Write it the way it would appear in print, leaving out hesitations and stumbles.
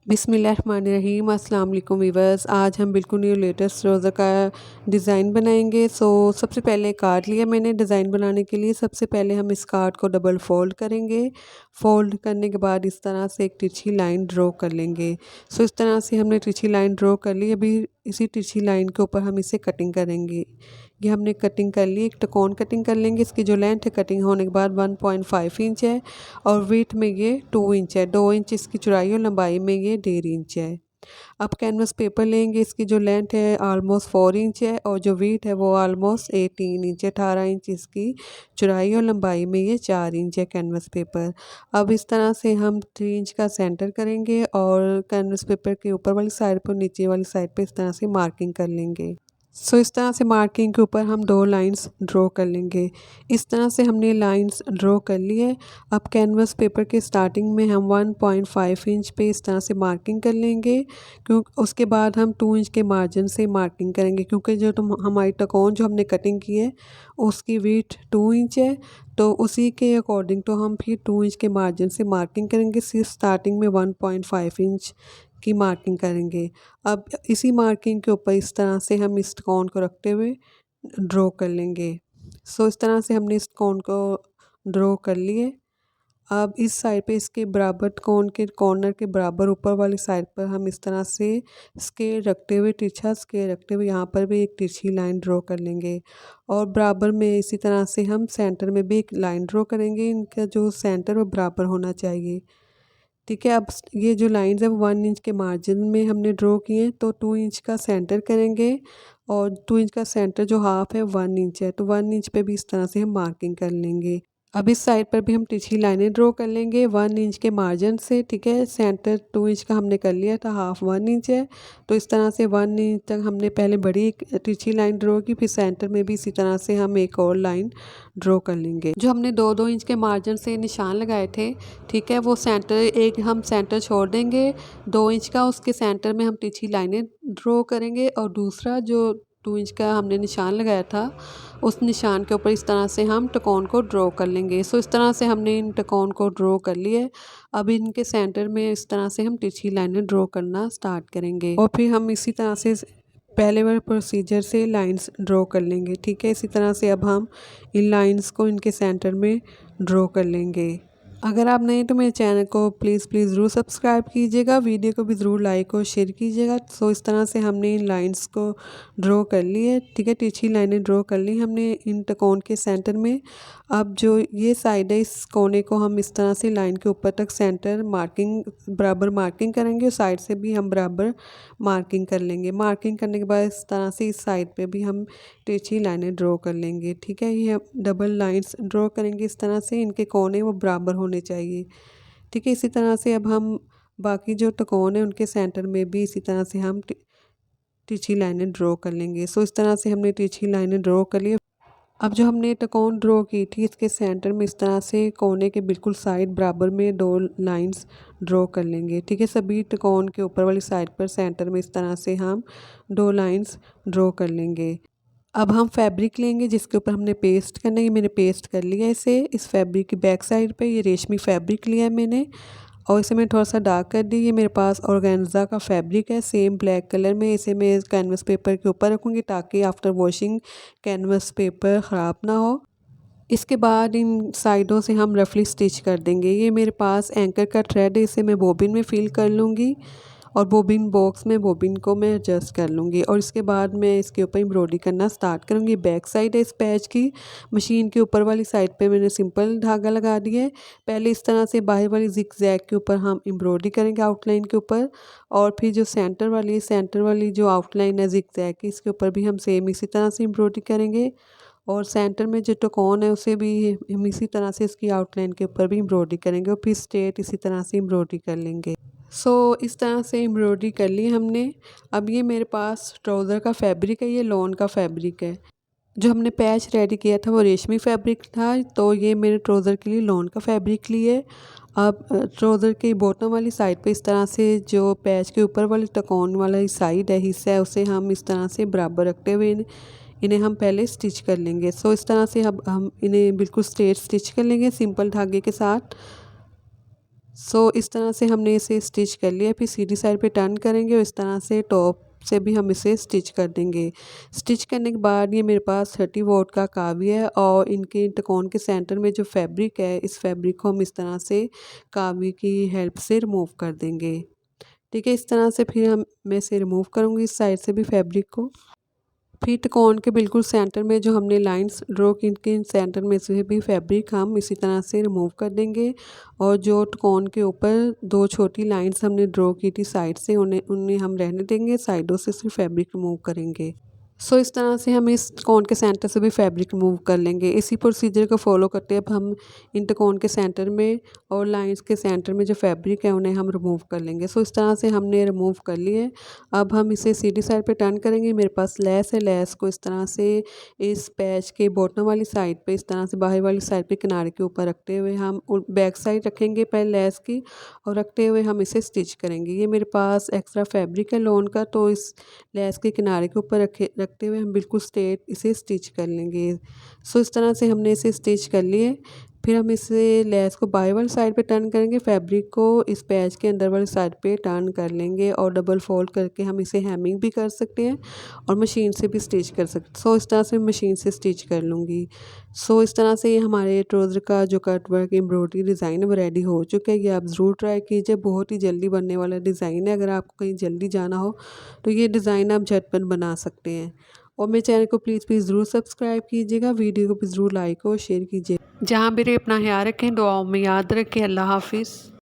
बिस्मिल्लाहिर्रहमानिर्रहीम अस्सलाम वालेकुम वीवर्स। आज हम बिल्कुल न्यू लेटेस्ट ट्राउज़र का डिज़ाइन बनाएंगे। सबसे पहले कार्ड लिया मैंने डिज़ाइन बनाने के लिए। सबसे पहले हम इस कार्ड को डबल फ़ोल्ड करेंगे। फ़ोल्ड करने के बाद इस तरह से एक तिरछी लाइन ड्रॉ कर लेंगे। इस तरह से हमने तिरछी लाइन ड्रॉ कर ली। अभी इसी तिरछी लाइन के ऊपर हम इसे कटिंग करेंगे। ये हमने कटिंग कर ली, एक त्रिकोण कटिंग कर लेंगे। इसकी जो लेंथ है कटिंग होने के बाद 1.5 इंच है और विड्थ में ये 2 इंच है। 2 इंच इसकी चौड़ाई और लंबाई में ये 1.5 इंच है। अब कैनवस पेपर लेंगे। इसकी जो लेंथ है ऑलमोस्ट 4 इंच है और जो विड्थ है वो ऑलमोस्ट 18 इंच है। 18 इंच इसकी चौड़ाई और लंबाई में ये 4 इंच है कैनवस पेपर। अब इस तरह से हम 3 इंच का सेंटर करेंगे और कैनवस पेपर के ऊपर वाली साइड पर नीचे वाली साइड पे इस तरह से मार्किंग कर लेंगे। इस तरह से मार्किंग के ऊपर हम 2 लाइंस ड्रॉ कर लेंगे। इस तरह से हमने लाइंस ड्रॉ कर ली है। अब कैनवस पेपर के स्टार्टिंग में हम 1.5 इंच पे इस तरह से मार्किंग कर लेंगे। उसके बाद हम 2 इंच के मार्जिन से मार्किंग करेंगे, क्योंकि जो हमारी त्रिकोण जो हमने कटिंग की है उसकी विड्थ 2 इंच है। तो उसी के अकॉर्डिंग तो हम फिर 2 इंच के मार्जिन से मार्किंग करेंगे। सिर्फ स्टार्टिंग में 1.5 इंच की मार्किंग करेंगे। अब इसी मार्किंग के ऊपर इस तरह से हम इस कोण को रखते हुए ड्रॉ कर लेंगे। इस तरह से हमने इस कोण को ड्रॉ कर लिए। अब इस साइड पे इसके बराबर कोण के कॉर्नर के बराबर ऊपर वाली साइड पर हम इस तरह से स्केल रखते हुए, तिरछा स्केल रखते हुए यहाँ पर भी एक तिरछी लाइन ड्रॉ कर लेंगे और बराबर में इसी तरह से हम सेंटर में भी एक लाइन ड्रॉ करेंगे। इनका जो सेंटर वो बराबर होना चाहिए। ठीक है, अब ये जो लाइंस है वो 1 इंच के मार्जिन में हमने ड्रॉ किए हैं, तो 2 इंच का सेंटर करेंगे और 2 इंच का सेंटर जो हाफ है 1 इंच है, तो 1 इंच पे भी इस तरह से हम मार्किंग कर लेंगे। अब इस साइड पर भी हम तिरछी लाइनें ड्रॉ कर लेंगे 1 इंच के मार्जिन से। ठीक है, सेंटर 2 इंच का हमने कर लिया था, हाफ 1 इंच है, तो इस तरह से 1 इंच तक हमने पहले बड़ी एक तिरछी लाइन ड्रॉ की, फिर सेंटर में भी इसी तरह से हम एक और लाइन ड्रॉ कर लेंगे। जो हमने 2-2 इंच के मार्जिन से निशान लगाए थे, ठीक है, वो सेंटर एक हम सेंटर छोड़ देंगे 2 इंच का, उसके सेंटर में हम तिरछी लाइनें ड्रॉ करेंगे और दूसरा जो 2 इंच का हमने निशान लगाया था उस निशान के ऊपर इस तरह से हम त्रिकोण को ड्रॉ कर लेंगे। इस तरह से हमने इन त्रिकोण को ड्रॉ कर लिया है। अब इनके सेंटर में इस तरह से हम तिरछी लाइनें ड्रॉ करना स्टार्ट करेंगे और फिर हम इसी तरह से पहले वाले प्रोसीजर से लाइंस ड्रॉ कर लेंगे। ठीक है, इसी तरह से अब हम इन लाइंस को इनके सेंटर में ड्रॉ कर लेंगे। अगर आप नए तो मेरे चैनल को प्लीज़ ज़रूर सब्सक्राइब कीजिएगा, वीडियो को भी ज़रूर लाइक और शेयर कीजिएगा। इस तरह से हमने इन लाइंस को ड्रॉ कर ली है। ठीक है, तिरछी लाइनें ड्रॉ कर ली हमने इन त्रिकोण के सेंटर में। अब जो ये साइड है इस कोने को हम इस तरह से लाइन के ऊपर तक सेंटर मार्किंग बराबर मार्किंग करेंगे और साइड से भी हम बराबर मार्किंग कर लेंगे। मार्किंग करने के बाद इस तरह से इस साइड पे भी हम तिरछी लाइनें ड्रॉ कर लेंगे। ठीक है, ये हम डबल लाइंस ड्रॉ करेंगे इस तरह से, इनके कोने वो बराबर होने चाहिए। ठीक है, इसी तरह से अब हम बाकी जो त्रिकोण है उनके सेंटर में भी इसी तरह से हम तिरछी लाइनें ड्रॉ कर लेंगे। इस तरह से हमने तिरछी लाइनें ड्रॉ कर ली। अब जो हमने त्रिकोण ड्रॉ की थी इसके सेंटर में इस तरह से कोने के बिल्कुल साइड बराबर में 2 लाइंस ड्रॉ कर लेंगे। ठीक है, सभी त्रिकोण के ऊपर वाली साइड पर सेंटर में इस तरह से हम 2 लाइंस ड्रॉ कर लेंगे। अब हम फैब्रिक लेंगे जिसके ऊपर हमने पेस्ट करना है। ये मैंने पेस्ट कर लिया इसे। इस फैब्रिक की बैक साइड पे ये रेशमी फैब्रिक लिया है मैंने और इसे मैं थोड़ा सा डार्क कर दी। ये मेरे पास ऑर्गेन्जा का फैब्रिक है सेम ब्लैक कलर में। इसे मैं कैनवस पेपर के ऊपर रखूँगी ताकि आफ्टर वॉशिंग कैनवस पेपर ख़राब ना हो। इसके बाद इन साइडों से हम रफली स्टिच कर देंगे। ये मेरे पास एंकर का थ्रेड है, इसे मैं बॉबिन में फिल कर लूँगी और बॉबिन बॉक्स में बॉबिन को मैं एडजस्ट कर लूँगी और इसके बाद मैं इसके ऊपर एम्ब्रॉयडरी करना स्टार्ट करूँगी। बैक साइड है इस पैच की। मशीन के ऊपर वाली साइड पे मैंने सिंपल धागा लगा दिया है। पहले इस तरह से बाहर वाली जिग जैग के ऊपर हम एम्ब्रॉयडरी करेंगे आउटलाइन के ऊपर और फिर जो सेंटर वाली जो आउटलाइन है जिग जैग की, इसके ऊपर भी हम सेम इसी तरह से एम्ब्रॉयडरी करेंगे और सेंटर में जो त्रिकोण है उसे भी हम इसी तरह से इसकी आउटलाइन के ऊपर भी एम्ब्रॉयडरी करेंगे और फिर स्ट्रेट इसी तरह से एम्ब्रॉयडरी कर लेंगे। इस तरह से एम्ब्रॉयडरी कर ली हमने। अब ये मेरे पास ट्राउज़र का फैब्रिक है, ये लॉन का फैब्रिक है। जो हमने पैच रेडी किया था वो रेशमी फैब्रिक था, तो ये मेरे ट्राउज़र के लिए लॉन का फैब्रिक लिए। अब ट्राउज़र की बॉटम वाली साइड पे इस तरह से जो पैच के ऊपर वाली त्रिकोण वाला साइड है हिस्सा है उसे हम इस तरह से बराबर रखते हुए इन्हें हम पहले स्टिच कर लेंगे। इस तरह से अब हम इन्हें बिल्कुल स्ट्रेट स्टिच कर लेंगे सिंपल धागे के साथ। सो इस तरह से हमने इसे स्टिच कर लिया। फिर सीधी साइड पे टर्न करेंगे और इस तरह से टॉप से भी हम इसे स्टिच कर देंगे। स्टिच करने के बाद ये मेरे पास 30 वॉट का कावी है और इनके टकोन के सेंटर में जो फैब्रिक है, इस फैब्रिक को हम इस तरह से कावी की हेल्प से रिमूव कर देंगे। ठीक है, इस तरह से फिर मैं इसे रिमूव करूँगी इस साइड से भी फैब्रिक को। फिर त्रिकोण के बिल्कुल सेंटर में जो हमने लाइंस ड्रॉ की, इनके सेंटर में से भी फैब्रिक हम इसी तरह से रिमूव कर देंगे। और जो त्रिकोण के ऊपर 2 छोटी लाइंस हमने ड्रॉ की थी साइड से, उन्हें हम रहने देंगे, साइडों से सिर्फ फैब्रिक रिमूव करेंगे। सो इस तरह से हम इस त्रिकोण के सेंटर से भी फैब्रिक रिमूव कर लेंगे। इसी प्रोसीजर को फॉलो करते अब हम इन त्रिकोण के सेंटर में और लाइंस के सेंटर में जो फैब्रिक है उन्हें हम रिमूव कर लेंगे। सो इस तरह से हमने रिमूव कर लिए। अब हम इसे सीधी साइड पे टर्न करेंगे। मेरे पास लेस है, लेस को इस तरह से इस पैच के बॉटम वाली साइड पे इस तरह से बाहर वाली साइड पे किनारे के ऊपर रखते हुए हम बैक साइड रखेंगे पहले लेस की, और रखते हुए हम इसे स्टिच करेंगे। ये मेरे पास एक्स्ट्रा फैब्रिक है लॉन का, तो इस लेस के किनारे के ऊपर रखते हुए हम बिल्कुल स्ट्रेट इसे स्टिच कर लेंगे। सो इस तरह से हमने इसे स्टिच कर लिए। फिर हम इसे लेस को बाहर वाली साइड पे टर्न करेंगे, फैब्रिक को इस पैच के अंदर वाली साइड पे टर्न कर लेंगे और डबल फोल्ड करके हम इसे हेमिंग भी कर सकते हैं और मशीन से भी स्टिच कर सकते। सो इस तरह से मशीन से स्टिच कर लूँगी। सो इस तरह से ये हमारे ट्राउज़र का जो कट वर्क एम्ब्रॉयडरी डिज़ाइन है वो रेडी हो चुका है। ये आप ज़रूर ट्राई कीजिए, बहुत ही जल्दी बनने वाला डिज़ाइन है। अगर आपको कहीं जल्दी जाना हो तो ये डिज़ाइन आप झटपट बना सकते हैं। और मेरे चैनल को प्लीज़ ज़रूर सब्सक्राइब कीजिएगा, वीडियो को भी ज़रूर लाइक और शेयर कीजिए। जहाँ भी रहे अपना ख्याल रखें, दुआओं में याद रखें। अल्लाह हाफिज़।